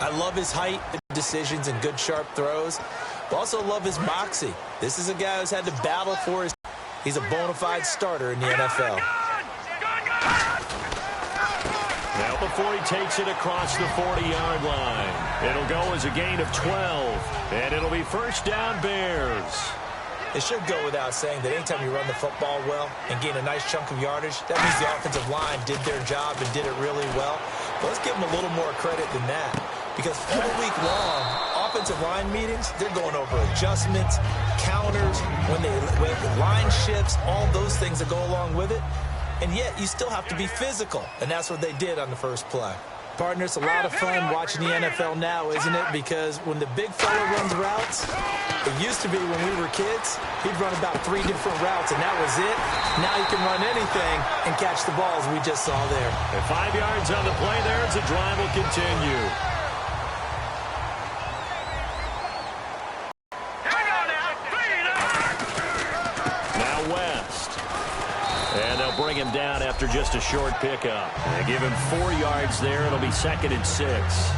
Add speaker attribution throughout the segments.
Speaker 1: I love his height, decisions, and good sharp throws. But also love his moxie. This is a guy who's had to battle for his... He's a bona fide starter in the NFL.
Speaker 2: Now before he takes it across the 40-yard line, it'll go as a gain of 12, and it'll be first down Bears.
Speaker 1: It should go without saying that anytime you run the football well and gain a nice chunk of yardage, that means the offensive line did their job and did it really well. But let's give them a little more credit than that, because all week long, offensive line meetings, they're going over adjustments, counters, when line shifts, all those things that go along with it. And yet, you still have to be physical, and that's what they did on the first play. Partner, it's a lot of fun watching the NFL now, isn't it? Because when the big fella runs routes, it used to be when we were kids, he'd run about 3 different routes, and that was it. Now he can run anything and catch the balls we just saw there.
Speaker 2: And 5 yards on the play there as the drive will continue. And they'll bring him down after just a short pickup. They give him 4 yards there. It'll be 2nd and 6.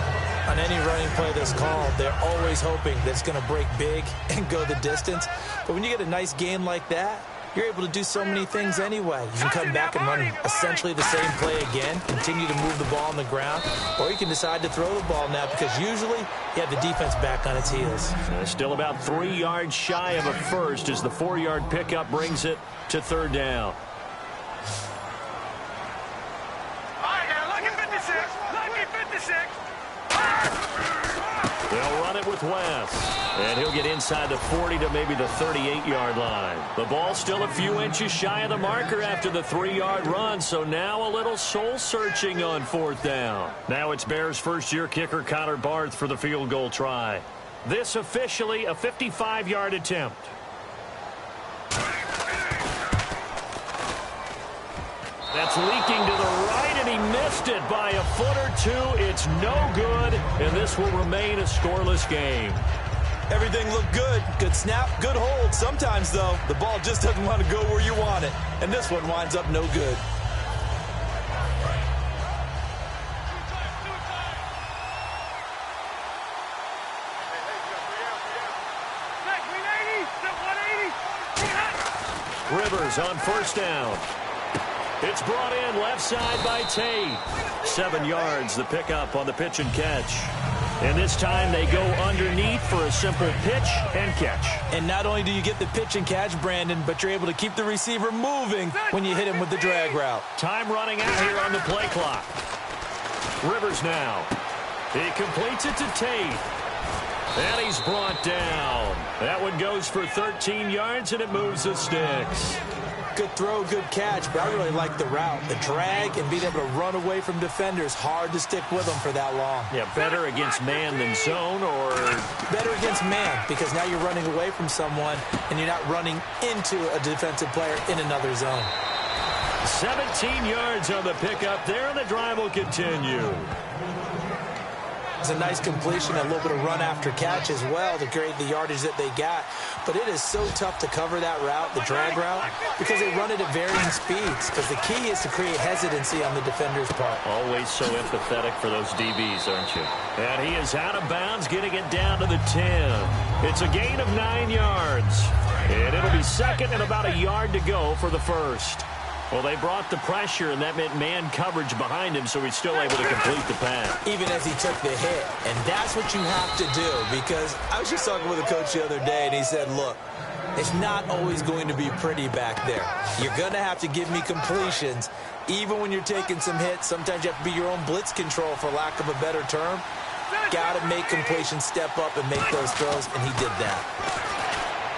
Speaker 1: On any running play that's called, they're always hoping that it's going to break big and go the distance. But when you get a nice game like that, you're able to do so many things anyway. You can come back and run essentially the same play again, continue to move the ball on the ground, or you can decide to throw the ball now because usually you have the defense back on its heels.
Speaker 2: Still about 3 yards shy of a first as the 4-yard pickup brings it to 3rd down. They'll run it with West. And he'll get inside the 40 to maybe the 38-yard line. The ball still a few inches shy of the marker after the 3-yard run, so now a little soul-searching on 4th down. Now it's Bears' first-year kicker Connor Barth for the field goal try. This officially a 55-yard attempt. That's leaking to the right, and he missed it by a foot or two. It's no good, and this will remain a scoreless game.
Speaker 1: Everything looked good. Good snap, good hold. Sometimes, though, the ball just doesn't want to go where you want it. And this one winds up no good.
Speaker 2: Rivers on 1st down. It's brought in left side by Tate. 7 yards, the pickup on the pitch and catch. And this time they go underneath for a simple pitch and catch.
Speaker 1: And not only do you get the pitch and catch, Brandon, but you're able to keep the receiver moving when you hit him with the drag route.
Speaker 2: Time running out here on the play clock. Rivers now. He completes it to Tate. And he's brought down. That one goes for 13 yards, and it moves the sticks.
Speaker 1: Good throw, good catch, but I really like the route. The drag and being able to run away from defenders, hard to stick with them for that long.
Speaker 2: Yeah, better against man than zone, or?
Speaker 1: Better against man, because now you're running away from someone, and you're not running into a defensive player in another zone.
Speaker 2: 17 yards on the pickup there, and the drive will continue.
Speaker 1: It's a nice completion, a little bit of run after catch as well to create the yardage that they got. But it is so tough to cover that route, the drag route, because they run it at varying speeds. Because the key is to create hesitancy on the defender's part.
Speaker 2: Always so empathetic for those DBs, aren't you? And he is out of bounds, getting it down to the 10. It's a gain of 9 yards. And it'll be 2nd and about a yard to go for the first. Well, they brought the pressure, and that meant man coverage behind him, so he's still able to complete the pass.
Speaker 1: Even as he took the hit. And that's what you have to do, because I was just talking with a coach the other day, and he said, look, it's not always going to be pretty back there. You're going to have to give me completions. Even when you're taking some hits, sometimes you have to be your own blitz control, for lack of a better term. Got to make completions step up and make those throws, and he did that.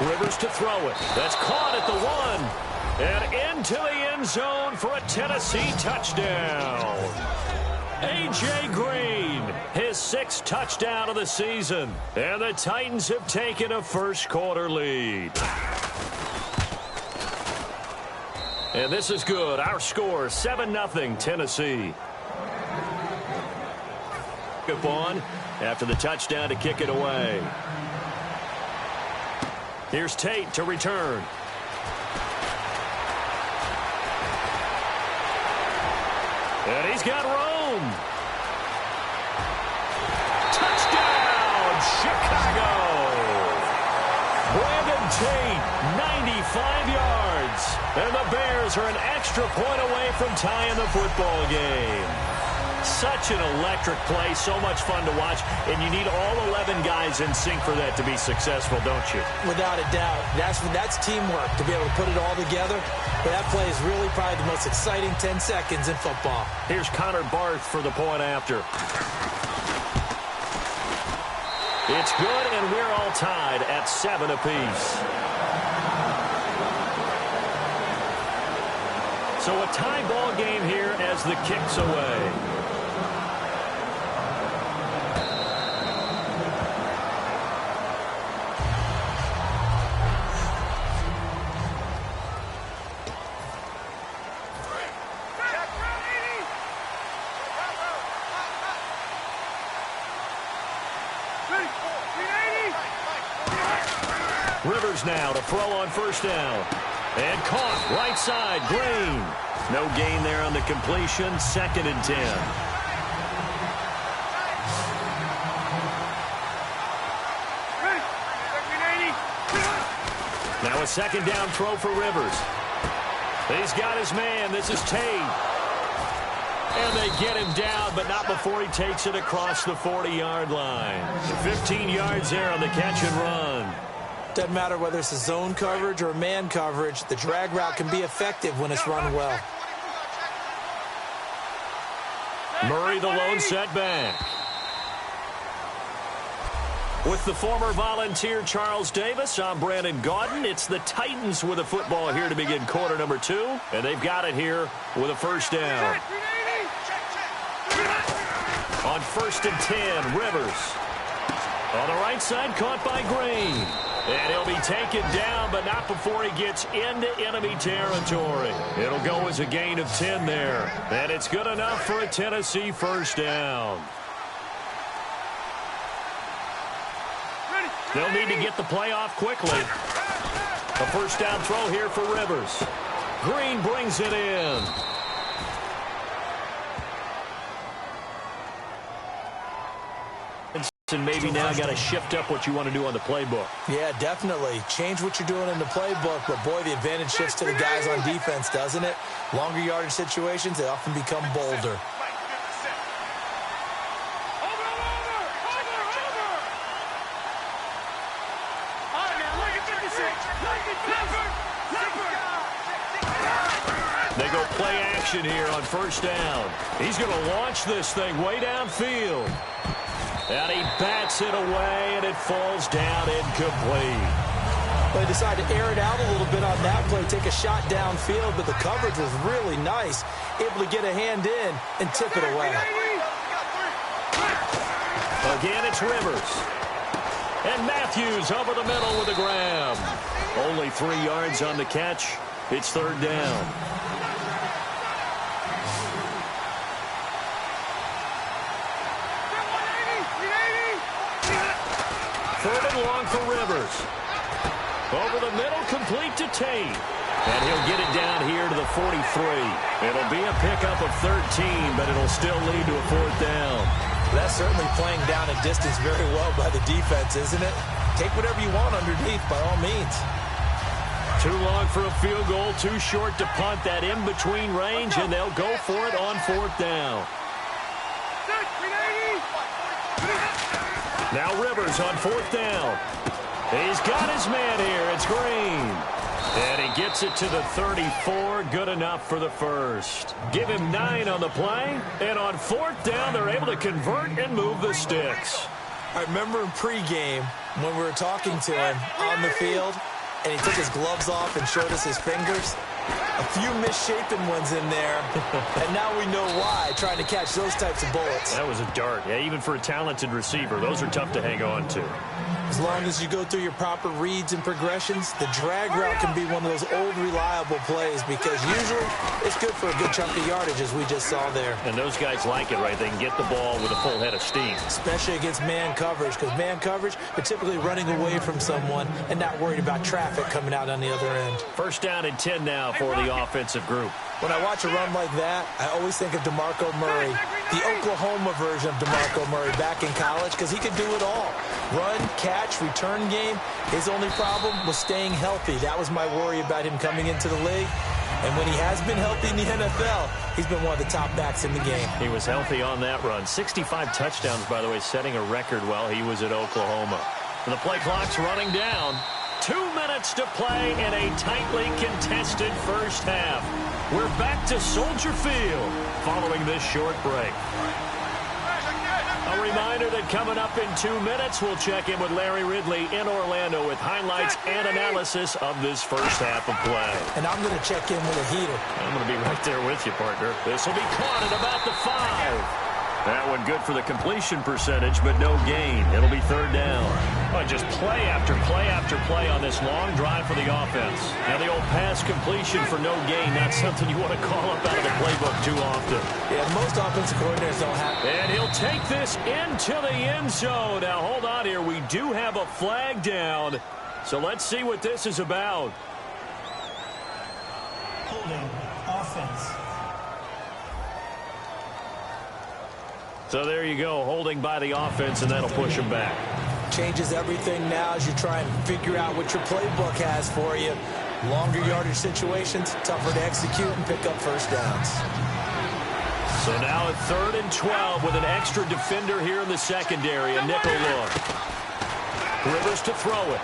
Speaker 2: Rivers to throw it. That's caught at the 1. And into the end zone for a Tennessee touchdown. A.J. Green, his 6th touchdown of the season. And the Titans have taken a first-quarter lead. And this is good. Our score, 7-0 Tennessee. Up on after the touchdown to kick it away. Here's Tate to return. And he's got room. Tate, 95 yards. And the Bears are an extra point away from tying the football game. Such an electric play, so much fun to watch, and you need all 11 guys in sync for that to be successful, don't you?
Speaker 1: Without a doubt. That's teamwork, to be able to put it all together. But that play is really probably the most exciting 10 seconds in football.
Speaker 2: Here's Connor Barth for the point after. It's good, and we're all tied at 7 apiece. So a tie ball game here as the kick's away. Rivers now to throw on first down. And caught right side, Green. No gain there on the completion, 2nd and 10. Now a 2nd down throw for Rivers. He's got his man. This is Tate. And they get him down, but not before he takes it across the 40-yard line. 15 yards there on the catch and run.
Speaker 1: Doesn't matter whether it's a zone coverage or man coverage, the drag route can be effective when it's run well.
Speaker 2: Murray the lone setback. With the former Volunteer Charles Davis, I'm Brandon Gaudin. It's the Titans with a football here to begin quarter number 2, and they've got it here with a first down. On 1st and 10, Rivers. On the right side, caught by Green. And he'll be taken down, but not before he gets into enemy territory. It'll go as a gain of 10 there. And it's good enough for a Tennessee first down. They'll need to get the play off quickly. A first down throw here for Rivers. Green brings it in. And maybe now got to shift up what you want to do on the playbook.
Speaker 1: Yeah, definitely. Change what you're doing in the playbook, but boy, the advantage shifts to the guys on defense, doesn't it? Longer yardage situations, they often become bolder.
Speaker 2: They go play action here on first down. He's going to launch this thing way downfield. And he bats it away, and it falls down incomplete.
Speaker 1: Well, they decided to air it out a little bit on that play, take a shot downfield, but the coverage was really nice, able to get a hand in and tip it away.
Speaker 2: Again, it's Rivers. And Matthews over the middle with a grab. Only 3 yards on the catch. It's 3rd down. 3rd and long for Rivers. Over the middle, complete to Tate. And he'll get it down here to the 43. It'll be a pickup of 13, but it'll still lead to a 4th down.
Speaker 1: That's certainly playing down a distance very well by the defense, isn't it? Take whatever you want underneath, by all means.
Speaker 2: Too long for a field goal, too short to punt. That in-between range, and they'll go for it on 4th down. Now Rivers on 4th down. He's got his man here. It's Green. And he gets it to the 34. Good enough for the first. Give him 9 on the play. And on 4th down, they're able to convert and move the sticks.
Speaker 1: I remember in pregame when we were talking to him on the field, and he took his gloves off and showed us his fingers. A few misshapen ones in there, and now we know why, trying to catch those types of bullets.
Speaker 2: That was a dart. Yeah, even for a talented receiver, those are tough to hang on to.
Speaker 1: As long as you go through your proper reads and progressions, the drag route can be one of those old reliable plays because usually it's good for a good chunk of yardage, as we just saw there.
Speaker 2: And those guys like it, right? They can get the ball with a full head of steam.
Speaker 1: Especially against man coverage, because man coverage, they're typically running away from someone and not worried about traffic coming out on the other end.
Speaker 2: 1st down and 10 now for the offensive group.
Speaker 1: When I watch a run like that, I always think of DeMarco Murray, the Oklahoma version of DeMarco Murray back in college because he could do it all. Run, catch, return game. His only problem was staying healthy. That was my worry about him coming into the league. And when he has been healthy in the NFL, he's been one of the top backs in the game.
Speaker 2: He was healthy on that run. 65 touchdowns, by the way, setting a record while he was at Oklahoma. And the play clock's running down. 2 minutes to play in a tightly contested first half. We're back to Soldier Field following this short break. A reminder that coming up in 2 minutes, we'll check in with Larry Ridley in Orlando with highlights and analysis of this first half of play.
Speaker 1: And I'm going to check in with a heater.
Speaker 2: I'm going to be right there with you, partner. This will be caught at about the 5. That one good for the completion percentage, but no gain. It'll be third down. Oh, just play after play after play on this long drive for the offense. Now the old pass completion for no gain, not something you want to call up out of the playbook too often.
Speaker 1: Yeah, most offensive coordinators don't have.
Speaker 2: And he'll take this into the end zone. Now hold on here. We do have a flag down. So let's see what this is about.
Speaker 1: Holding offense.
Speaker 2: So there you go, holding by the offense, and that'll push him back.
Speaker 1: Changes everything now as you try and figure out what your playbook has for you. Longer yardage situations, tougher to execute and pick up first downs.
Speaker 2: So now at 3rd and 12 with an extra defender here in the secondary, a nickel look. Rivers to throw it.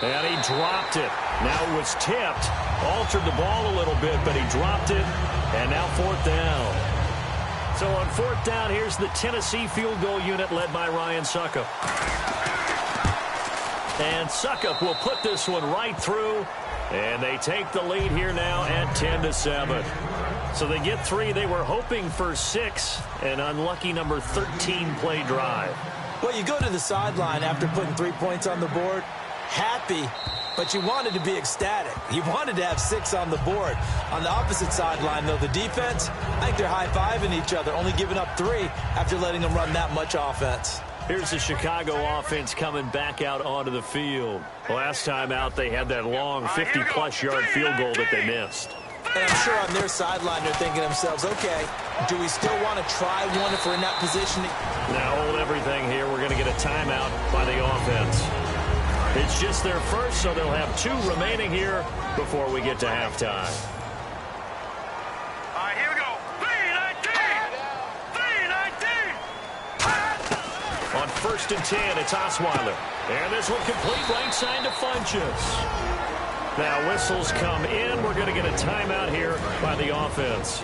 Speaker 2: And he dropped it. Now it was tipped, altered the ball a little bit, but he dropped it, and now 4th down. So on 4th down, here's the Tennessee field goal unit led by Ryan Suckup. And Suckup will put this one right through, and they take the lead here now at 10-7. So they get 3. They were hoping for 6, an unlucky number 13 play drive.
Speaker 1: Well, you go to the sideline after putting 3 points on the board, happy, but you wanted to be ecstatic. You wanted to have 6 on the board. On the opposite sideline, though, the defense, I think they're high-fiving each other, only giving up 3 after letting them run that much offense.
Speaker 2: Here's the Chicago offense coming back out onto the field. Last time out, they had that long 50-plus yard field goal that they missed.
Speaker 1: And I'm sure on their sideline, they're thinking to themselves, okay, do we still want to try one if we're in that position?
Speaker 2: Now hold everything here. We're going to get a timeout by the offense. It's just their first, so they'll have 2 remaining here before we get to halftime.
Speaker 3: All right, here we go. 3-19.
Speaker 2: On 1st and 10, it's Osweiler. And this one complete right side to Funchess. Now whistles come in. We're going to get a timeout here by the offense.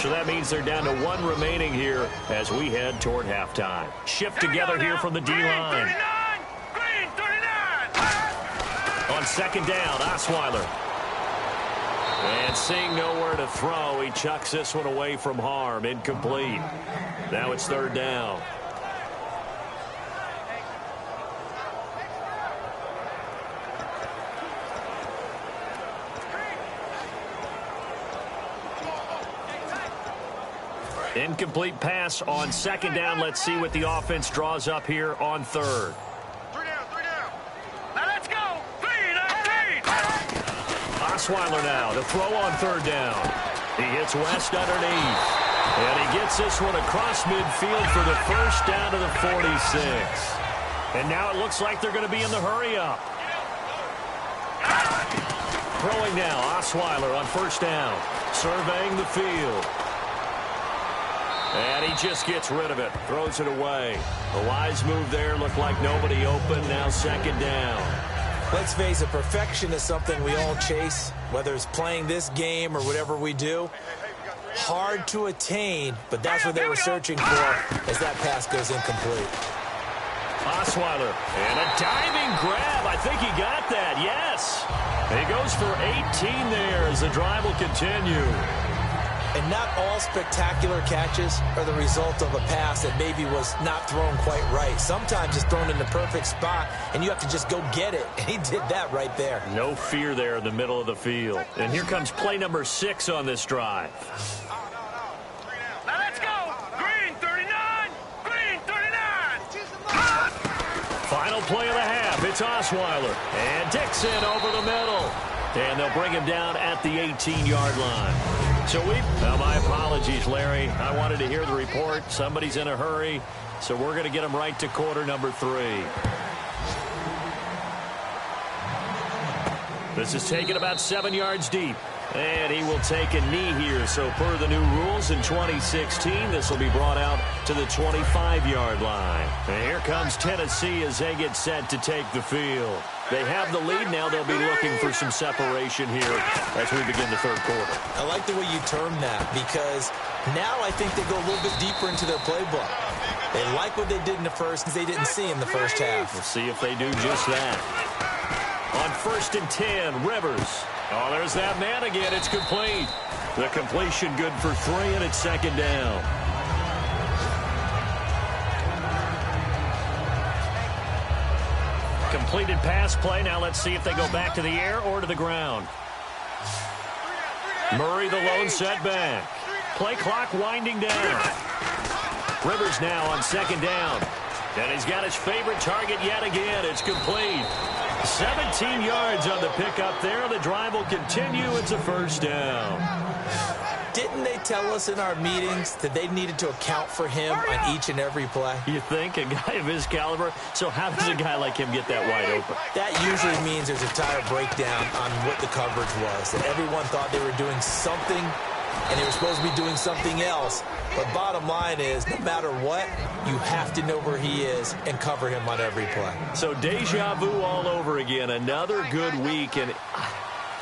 Speaker 2: So that means they're down to 1 remaining here as we head toward halftime. Shift together here from the D-line. On 2nd down, Osweiler. And seeing nowhere to throw, he chucks this one away from harm. Incomplete. Now it's 3rd down. Incomplete pass on 2nd down. Let's see what the offense draws up here on 3rd. Osweiler now to throw on 3rd down. He hits West underneath. And he gets this one across midfield for the first down to the 46. And now it looks like they're going to be in the hurry-up. Throwing now, Osweiler on 1st down. Surveying the field. And he just gets rid of it. Throws it away. A wise move there. Looked like nobody open. Now 2nd down.
Speaker 1: Let's face it, perfection is something we all chase, whether it's playing this game or whatever we do. Hard to attain, but that's what they were searching for as that pass goes incomplete.
Speaker 2: Osweiler, and a diving grab. I think he got that, yes. He goes for 18 there as the drive will continue.
Speaker 1: And not all spectacular catches are the result of a pass that maybe was not thrown quite right. Sometimes it's thrown in the perfect spot, and you have to just go get it. And he did that right there.
Speaker 2: No fear there in the middle of the field. And here comes play number 6 on this drive.
Speaker 3: Now let's go. Green 39. Green 39.
Speaker 2: Final play of the half. It's Osweiler. And Dixon over the middle. And they'll bring him down at the 18-yard line. Well, my apologies, Larry. I wanted to hear the report. Somebody's in a hurry, so we're going to get him right to quarter number 3. This is taken about 7 yards deep. And he will take a knee here. So per the new rules in 2016, this will be brought out to the 25-yard line. And here comes Tennessee as they get set to take the field. They have the lead. Now they'll be looking for some separation here as we begin the third quarter.
Speaker 1: I like the way you term that, because now I think they go a little bit deeper into their playbook. They like what they did in the first, because they didn't see in the first half.
Speaker 2: We'll see if they do just that. On 1st and 10, Rivers. Oh, there's that man again. It's complete. The completion good for 3, and it's 2nd down. Completed pass play. Now let's see if they go back to the air or to the ground. Murray the lone setback. Play clock winding down. Rivers now on 2nd down. And he's got his favorite target yet again. It's complete. 17 yards on the pickup there. The drive will continue. It's a 1st down.
Speaker 1: Didn't they tell us in our meetings that they needed to account for him on each and every play?
Speaker 2: You think? A guy of his caliber? So how does a guy like him get that wide open?
Speaker 1: That usually means there's a tire breakdown on what the coverage was. That everyone thought they were doing something, and they were supposed to be doing something else. But bottom line is, no matter what, you have to know where he is and cover him on every play.
Speaker 2: So deja vu all over again. Another good week. And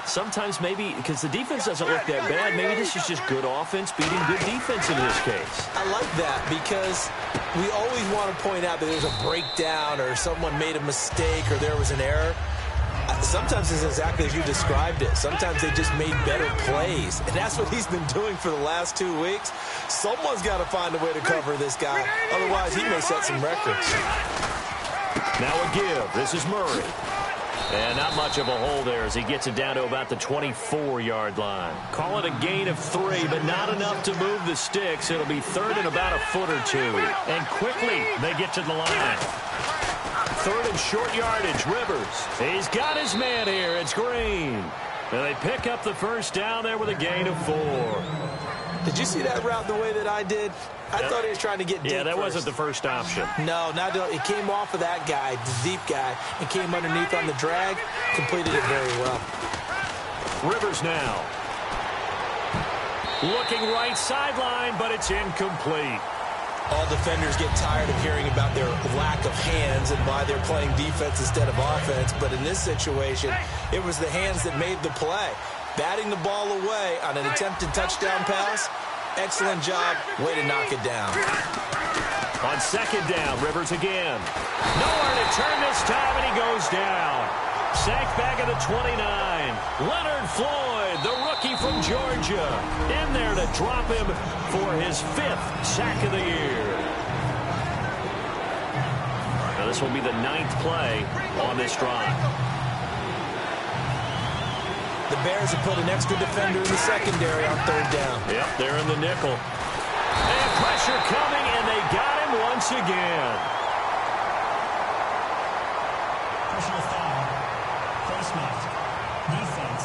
Speaker 2: sometimes maybe, because the defense doesn't look that bad, maybe this is just good offense beating good defense in this case.
Speaker 1: I like that, because we always want to point out that there's a breakdown or someone made a mistake or there was an error. Sometimes it's exactly as you described it. Sometimes they just made better plays. And that's what he's been doing for the last 2 weeks. Someone's got to find a way to cover this guy. Otherwise, he may set some records.
Speaker 2: Now a give. This is Murray. And not much of a hole there as he gets it down to about the 24-yard line. Call it a gain of 3, but not enough to move the sticks. It'll be 3rd and about a foot or 2. And quickly, they get to the line. 3rd and short yardage, Rivers. He's got his man here. It's Green. And they pick up the 1st down there with a gain of 4.
Speaker 1: Did you see that route the way that I did? I thought he was trying to get deep.
Speaker 2: Yeah, that wasn't the first option.
Speaker 1: No, it came off of that guy, the deep guy, and came underneath on the drag. Completed it very well.
Speaker 2: Rivers now. Looking right sideline, but it's incomplete.
Speaker 1: All defenders get tired of hearing about their lack of hands and why they're playing defense instead of offense. But in this situation, it was the hands that made the play. Batting the ball away on an attempted touchdown pass. Excellent job. Way to knock it down.
Speaker 2: On 2nd down, Rivers again. Nowhere to turn this time, and he goes down. Sacked back at the 29. Leonard Floyd, the rookie from Georgia, in there to drop him for his 5th sack of the year. Now this will be the 9th play on this drive.
Speaker 1: The Bears have put an extra defender in the secondary on 3rd down.
Speaker 2: Yep, they're in the nickel. And pressure coming, and they got him once again.
Speaker 4: Personal foul. Face mask. Defense.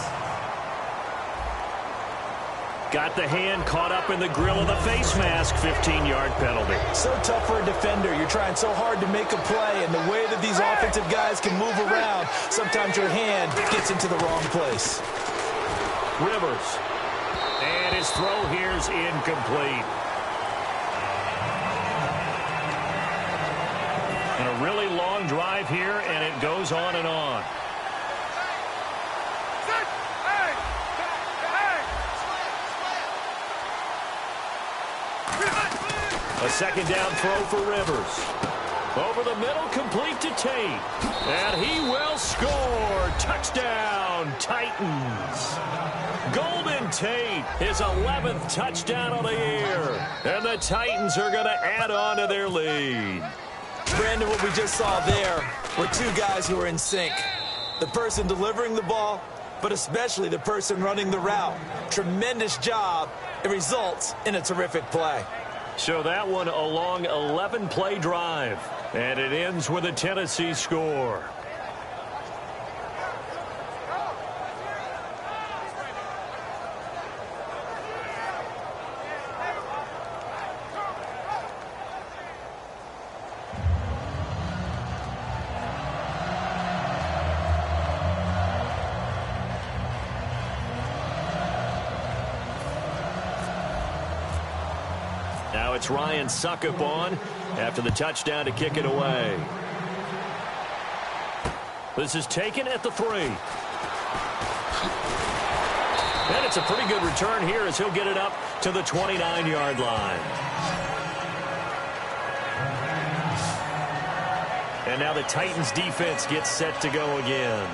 Speaker 2: Got the hand caught up in the grill of the face mask. 15-yard penalty.
Speaker 1: So tough for a defender. You're trying so hard to make a play, and the way that these offensive guys can move around, sometimes your hand gets into the wrong place.
Speaker 2: Rivers. And his throw here is incomplete. And a really long drive here, and it goes on and on. A 2nd down throw for Rivers. Over the middle, complete to Tate. And he will score. Touchdown, Titans. Golden Tate, his 11th touchdown of the year. And the Titans are going to add on to their lead.
Speaker 1: Brandon, what we just saw there were 2 guys who are in sync. The person delivering the ball, but especially the person running the route. Tremendous job. It results in a terrific play.
Speaker 2: So that one a long 11-play drive. And it ends with a Tennessee score. it's Ryan Suckup on after the touchdown to kick it away. This is taken at the 3. And it's a pretty good return here as he'll get it up to the 29-yard line. And now the Titans defense gets set to go again.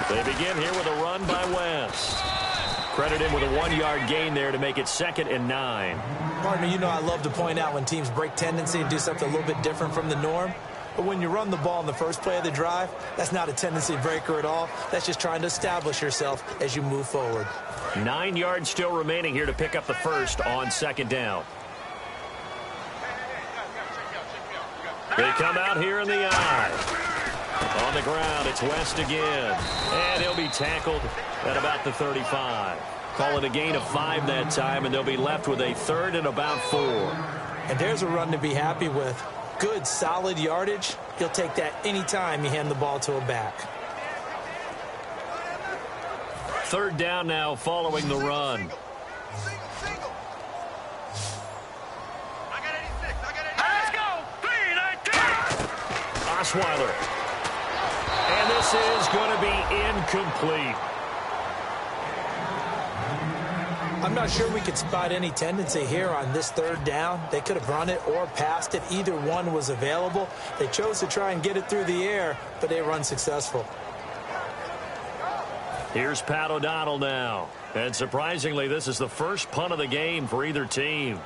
Speaker 2: They begin here with a run by West. Credit him with a 1-yard gain there to make it 2nd and 9.
Speaker 1: Partner, you know I love to point out when teams break tendency and do something a little bit different from the norm. But when you run the ball in the first play of the drive, that's not a tendency breaker at all. That's just trying to establish yourself as you move forward.
Speaker 2: 9 yards still remaining here to pick up the first on 2nd down. They come out here in the eye. On the ground, it's West again. And he'll be tackled at about the 35. Call it a gain of 5 that time, and they'll be left with a 3rd and about 4.
Speaker 1: And there's a run to be happy with. Good, solid yardage. He'll take that anytime you hand the ball to a back.
Speaker 2: 3rd down now following the run.
Speaker 3: Let's go. 3-19.
Speaker 2: Osweiler. And this is going to be incomplete.
Speaker 1: I'm not sure we could spot any tendency here on this 3rd down. They could have run it or passed it. Either one was available. They chose to try and get it through the air, but they were unsuccessful.
Speaker 2: Here's Pat O'Donnell now. And surprisingly, this is the first punt of the game for either team.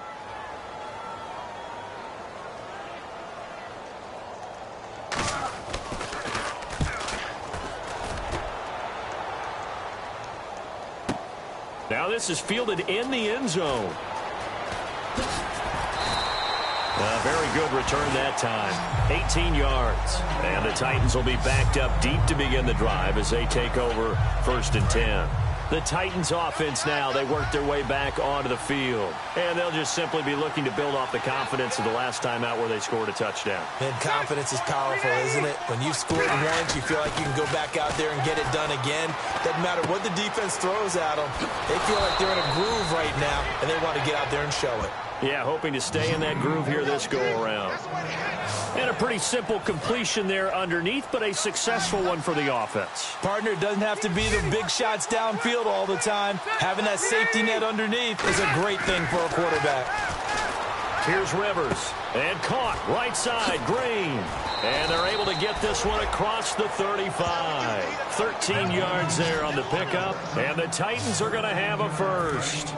Speaker 2: Now this is fielded in the end zone. A very good return that time. 18 yards. And the Titans will be backed up deep to begin the drive as they take over 1st and 10. The Titans offense now, they work their way back onto the field. And they'll just simply be looking to build off the confidence of the last time out where they scored a touchdown.
Speaker 1: And confidence is powerful, isn't it? When you've scored once, you feel like you can go back out there and get it done again. Doesn't matter what the defense throws at them. They feel like they're in a groove right now, and they want to get out there and show it.
Speaker 2: Yeah, hoping to stay in that groove here this go-around. And a pretty simple completion there underneath, but a successful one for the offense.
Speaker 1: Partner, doesn't have to be the big shots downfield all the time. Having that safety net underneath is a great thing for a quarterback.
Speaker 2: Here's Rivers. And caught right side, Green. And they're able to get this one across the 35. 13 yards there on the pickup. And the Titans are going to have a first.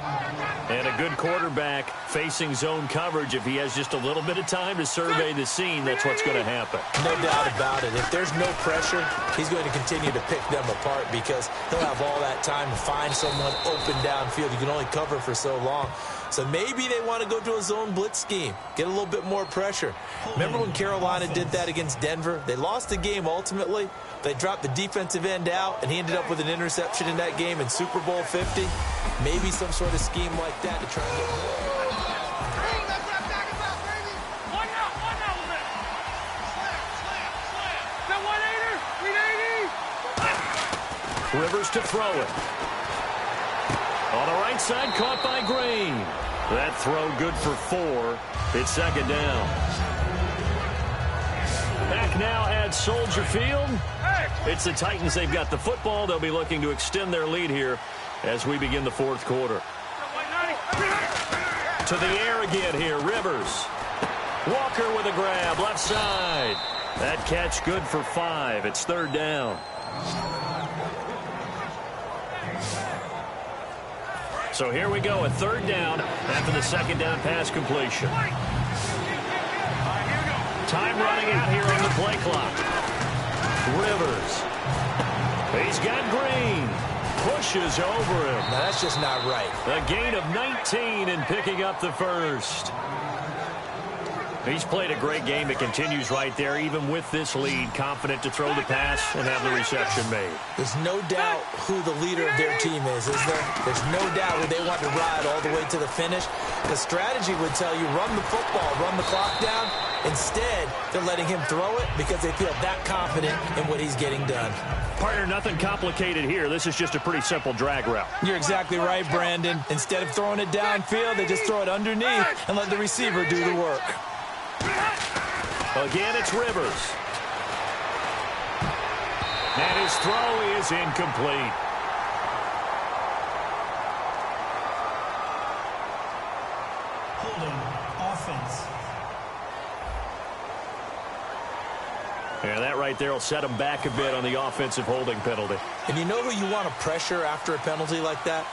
Speaker 2: And a good quarterback facing zone coverage. If he has just a little bit of time to survey the scene, that's what's going to happen.
Speaker 1: No doubt about it. If there's no pressure, he's going to continue to pick them apart because he'll have all that time to find someone open downfield. You can only cover for so long. So maybe they want to go to a zone blitz scheme, get a little bit more pressure. Remember when Carolina did that against Denver? They lost the game ultimately. They dropped the defensive end out, and he ended up with an interception in that game in Super Bowl 50. Maybe some sort of scheme like that to try and get more.
Speaker 2: Rivers to throw it. On the right side, caught by Green. That throw good for 4. It's 2nd down. Back now at Soldier Field. It's the Titans. They've got the football. They'll be looking to extend their lead here as we begin the 4th quarter. To the air again here, Rivers. Walker with a grab, left side. That catch good for 5. It's 3rd down. So here we go, a 3rd down after the 2nd down pass completion. Time running out here on the play clock. Rivers. He's got Green. pushes over him.
Speaker 1: Now, that's just not right.
Speaker 2: A gain of 19 and picking up the first. He's played a great game. It continues right there, even with this lead, confident to throw the pass and have the reception made.
Speaker 1: There's no doubt who the leader of their team is there? There's no doubt who they want to ride all the way to the finish. The strategy would tell you run the football, run the clock down. Instead, they're letting him throw it because they feel that confident in what he's getting done.
Speaker 2: Partner, nothing complicated here. This is just a pretty simple drag route.
Speaker 1: You're exactly right, Brandon. Instead of throwing it downfield, they just throw it underneath and let the receiver do the work.
Speaker 2: Again, it's Rivers. And his throw is incomplete.
Speaker 4: Holding offense.
Speaker 2: And that right there will set him back a bit on the offensive holding penalty.
Speaker 1: And you know who you want to pressure after a penalty like that?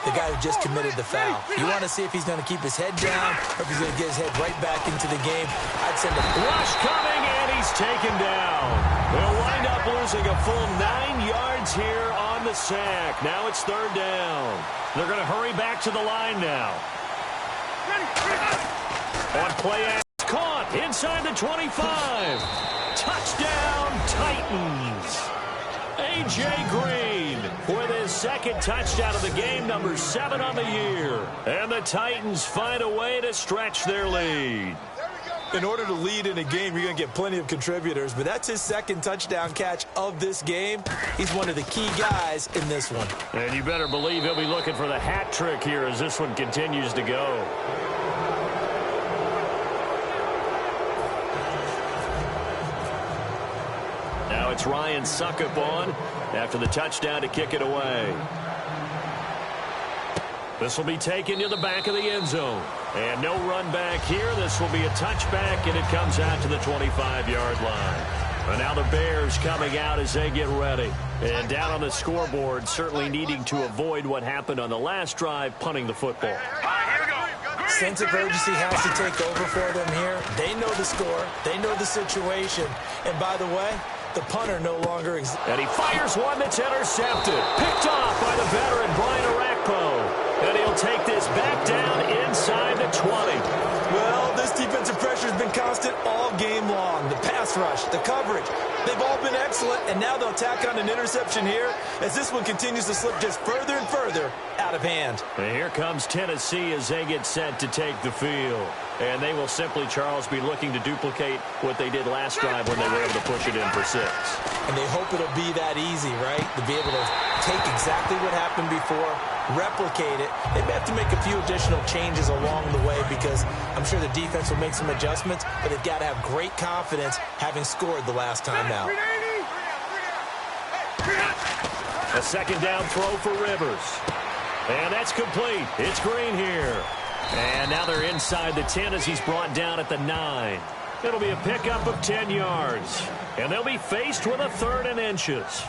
Speaker 1: The guy who just committed the foul. You want to see if he's going to keep his head down or if he's going to get his head right back into the game. I'd send a
Speaker 2: rush coming, and he's taken down. They'll wind up losing a full 9 yards here on the sack. Now it's third down. They're going to hurry back to the line now. On play, caught inside the 25. Touchdown, Titans. A.J. Green with his second touchdown of the game, number 7 on the year. And the Titans find a way to stretch their lead.
Speaker 1: In order to lead in a game, you're going to get plenty of contributors, but that's his second touchdown catch of this game. He's one of the key guys in this one.
Speaker 2: And you better believe he'll be looking for the hat trick here as this one continues to go. Now it's Ryan Suckup on after the touchdown to kick it away. This will be taken to the back of the end zone. And no run back here. This will be a touchback, and it comes out to the 25-yard line. And now the Bears coming out as they get ready. And down on the scoreboard, certainly needing to avoid what happened on the last drive, punting the football.
Speaker 1: Sense of urgency has to take over for them here. They know the score. They know the situation. And by the way, the punter no longer exists.
Speaker 2: And he fires one that's intercepted. Picked off by the veteran Brian Arakpo. And he'll take this back down inside the 20.
Speaker 1: Well, this defensive pressure has been constant all game long. The pass rush, the coverage, they've all been excellent. And now they'll tack on an interception here as this one continues to slip just further and further out of hand.
Speaker 2: And here comes Tennessee as they get set to take the field. And they will simply, Charles, be looking to duplicate what they did last drive when they were able to push it in for 6.
Speaker 1: And they hope it'll be that easy, right? To be able to take exactly what happened before, replicate it. They may have to make a few additional changes along the way because I'm sure the defense will make some adjustments, but they've got to have great confidence having scored the last time out.
Speaker 2: A second down throw for Rivers. And that's complete. It's Green here. And now they're inside the 10 as he's brought down at the 9. It'll be a pickup of 10 yards. And they'll be faced with a 3rd and inches.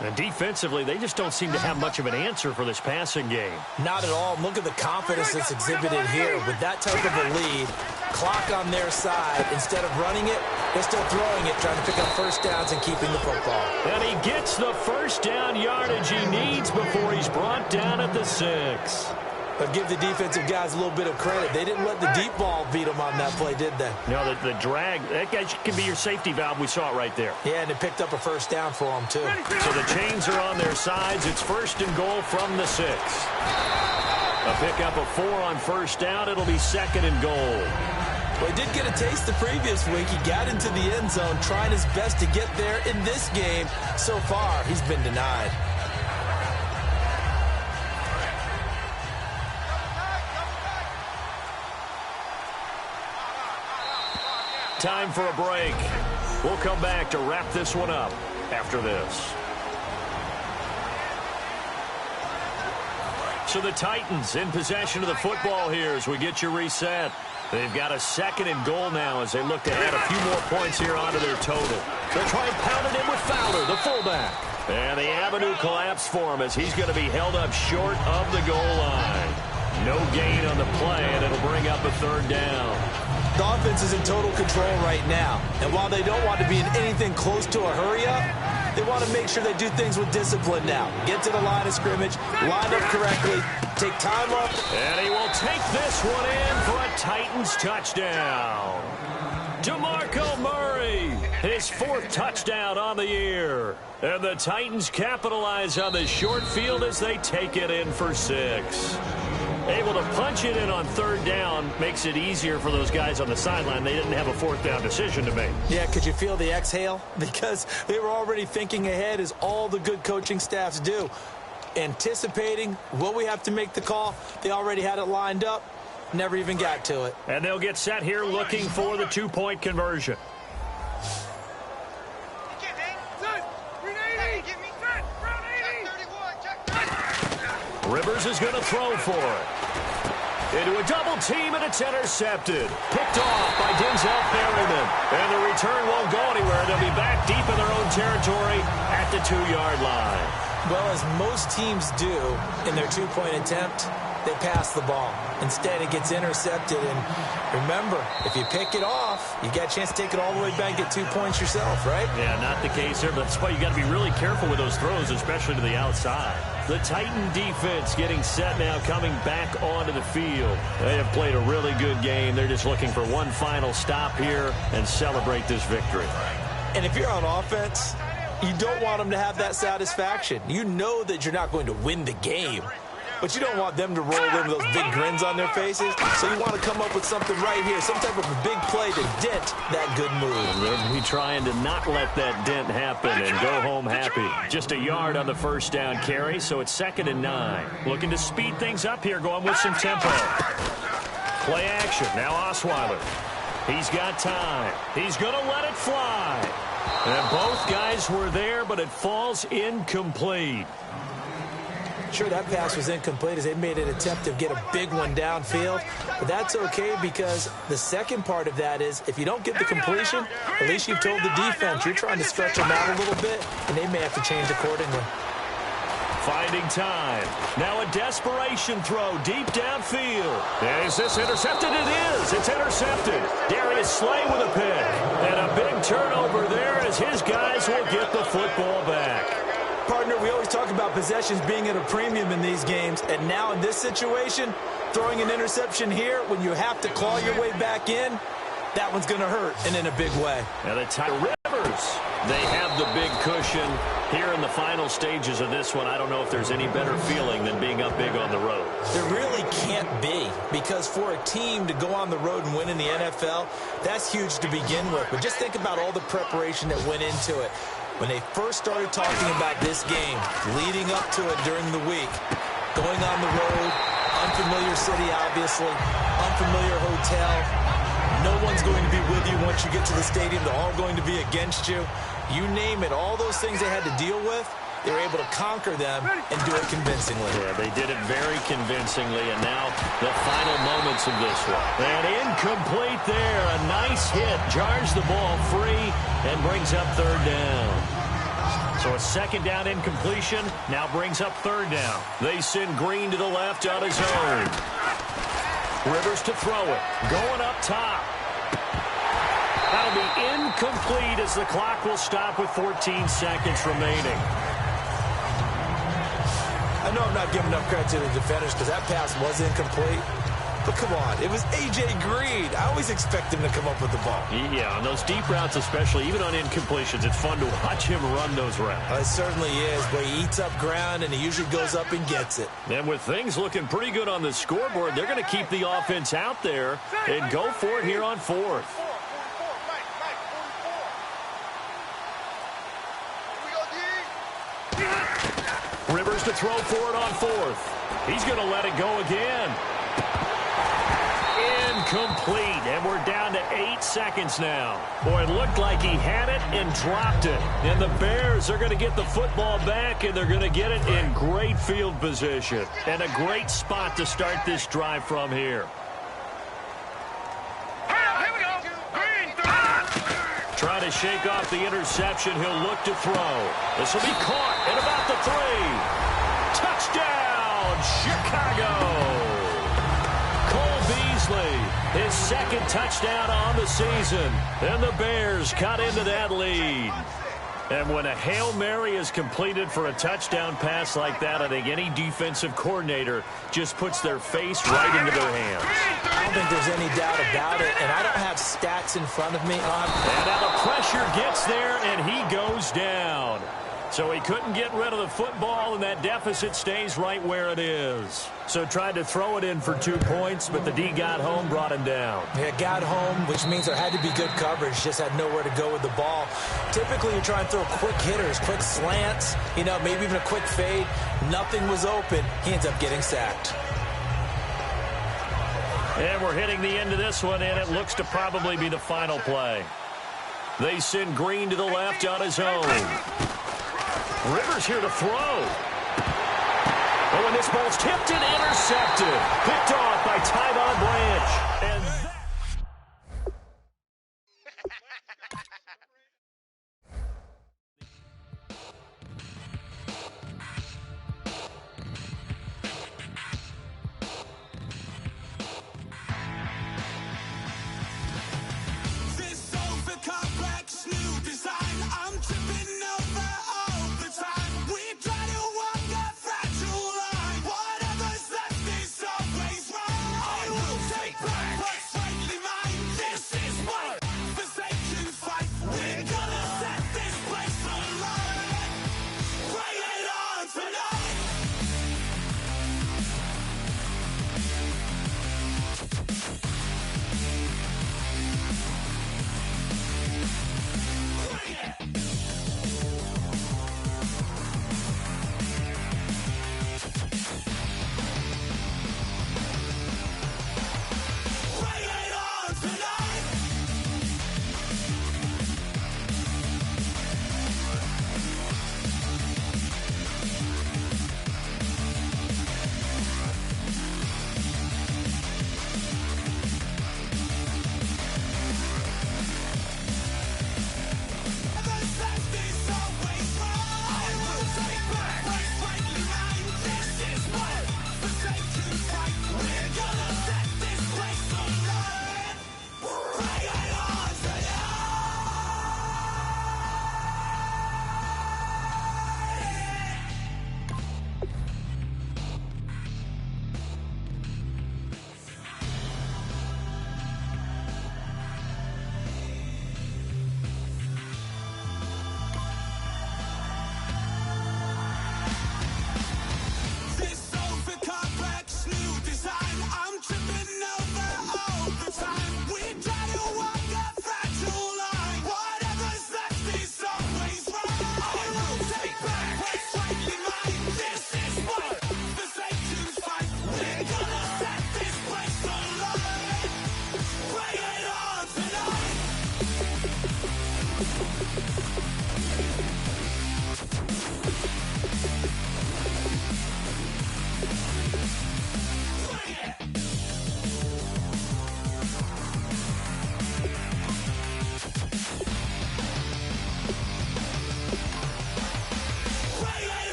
Speaker 2: And defensively, they just don't seem to have much of an answer for this passing game.
Speaker 1: Not at all. Look at the confidence that's exhibited here. With that type of a lead, clock on their side, instead of running it, they're still throwing it, trying to pick up first downs and keeping the football.
Speaker 2: And he gets the first down yardage he needs before he's brought down at the 6.
Speaker 1: But give the defensive guys a little bit of credit. They didn't let the deep ball beat them on that play, did they?
Speaker 2: No, the drag, that guy can be your safety valve. We saw it right there.
Speaker 1: Yeah, and it picked up a first down for them, too.
Speaker 2: So the chains are on their sides. It's 1st and goal from the 6. A pickup of 4 on first down. It'll be 2nd and goal.
Speaker 1: Well, he did get a taste the previous week. He got into the end zone, trying his best to get there in this game. So far, he's been denied.
Speaker 2: Time for a break. We'll come back to wrap this one up after this. So the Titans in possession of the football here as we get you reset. They've got a 2nd and goal now as they look to add a few more points here onto their total. They'll try and pound it in with Fowler, the fullback. And the avenue collapsed for him as he's going to be held up short of the goal line. No gain on the play, and it'll bring up a 3rd down.
Speaker 1: The offense is in total control right now. And while they don't want to be in anything close to a hurry-up, They want to make sure they do things with discipline now. Get to the line of scrimmage, line up correctly, take time off.
Speaker 2: And he will take this one in for a Titans touchdown. DeMarco Murray, his 4th touchdown on the year. And the Titans capitalize on the short field as they take it in for 6. Able to punch it in on 3rd down makes it easier for those guys on the sideline. They didn't have a 4th down decision to make.
Speaker 1: Yeah, could you feel the exhale? Because they were already thinking ahead, as all the good coaching staffs do. Anticipating, will we have to make the call? They already had it lined up. Never even got to it.
Speaker 2: And they'll get set here looking for the 2-point conversion. Rivers is going to throw for it. Into a double team, and it's intercepted. Picked off by Denzel Perryman. And the return won't go anywhere. They'll be back deep in their own territory at the 2-yard line.
Speaker 1: Well, as most teams do in their 2-point attempt, they pass the ball. Instead, it gets intercepted. And remember, if you pick it off, you got a chance to take it all the way back, get 2 points yourself, right?
Speaker 2: Yeah, not the case here, but that's why you got to be really careful with those throws, especially to the outside. The Titan defense getting set now, coming back onto the field. They have played a really good game. They're just looking for one final stop here and celebrate this victory.
Speaker 1: And if you're on offense, you don't want them to have that satisfaction. You know that you're not going to win the game, but you don't want them to roll in with those big grins on their faces. So you want to come up with something right here, some type of a big play to dent that good move.
Speaker 2: They'll be trying to not let that dent happen and go home happy. Just a yard on the 1st down carry, so it's 2nd and 9. Looking to speed things up here, going with some tempo. Play action. Now Osweiler. He's got time. He's going to let it fly. And both guys were there, but it falls incomplete.
Speaker 1: Sure, that pass was incomplete as they made an attempt to get a big one downfield. But that's okay, because the second part of that is if you don't get the completion, at least you've told the defense you're trying to stretch them out a little bit, and they may have to change accordingly.
Speaker 2: Finding time. Now a desperation throw deep downfield. Is this intercepted? It is. It's intercepted. Darius Slay with a pick. And a big turnover there as his guys will get the football back.
Speaker 1: Partner, we always talk about possessions being at a premium in these games, and now in this situation, throwing an interception here when you have to claw your way back in, that one's going to hurt, and in a big way.
Speaker 2: And the Rivers, they have the big cushion here in the final stages of this one. I don't know if there's any better feeling than being up big on the road.
Speaker 1: There really can't be, because for a team to go on the road and win in the NFL, that's huge to begin with. But just think about all the preparation that went into it. When they first started talking about this game, leading up to it during the week, going on the road, unfamiliar city, obviously, unfamiliar hotel. No one's going to be with you once you get to the stadium. They're all going to be against you. You name it, all those things they had to deal with, they were able to conquer them and do it convincingly.
Speaker 2: Yeah, they did it very convincingly, and now the final moments of this one. And incomplete there. A nice hit. Jars the ball free and brings up 3rd down. So a 2nd down incompletion now brings up 3rd down. They send Green to the left on his own. Rivers to throw it. Going up top. That'll be incomplete as the clock will stop with 14 seconds remaining.
Speaker 1: I know I'm not giving enough credit to the defenders because that pass was incomplete. But come on, it was A.J. Green. I always expect him to come up with the ball.
Speaker 2: Yeah, on those deep routes especially, even on incompletions, it's fun to watch him run those routes.
Speaker 1: It certainly is, but he eats up ground and he usually goes up and gets it.
Speaker 2: And with things looking pretty good on the scoreboard, they're going to keep the offense out there and go for it here on 4th. Rivers to throw for it on 4th. He's going to let it go again. Incomplete, and we're down to 8 seconds now. Boy, it looked like he had it and dropped it. And the Bears are going to get the football back, and they're going to get it in great field position. And a great spot to start this drive from here.
Speaker 3: Here we go. Green,
Speaker 2: Trying to shake off the interception. He'll look to throw. This will be caught at about the 3. Touchdown, Chicago. His 2nd touchdown on the season. And the Bears cut into that lead. And when a Hail Mary is completed for a touchdown pass like that, I think any defensive coordinator just puts their face right into their hands.
Speaker 1: I don't think there's any doubt about it, and I don't have stats in front of me.
Speaker 2: And now the pressure gets there, and he goes down. So he couldn't get rid of the football, and that deficit stays right where it is. So tried to throw it in for 2 points, but the D got home, brought him down.
Speaker 1: Yeah, got home, which means there had to be good coverage. Just had nowhere to go with the ball. Typically, you're trying to throw quick hitters, quick slants, maybe even a quick fade. Nothing was open. He ends up getting sacked.
Speaker 2: And we're hitting the end of this one, and it looks to probably be the final play. They send Green to the left on his own. Rivers here to throw. Oh, and this ball's tipped and intercepted. Picked off by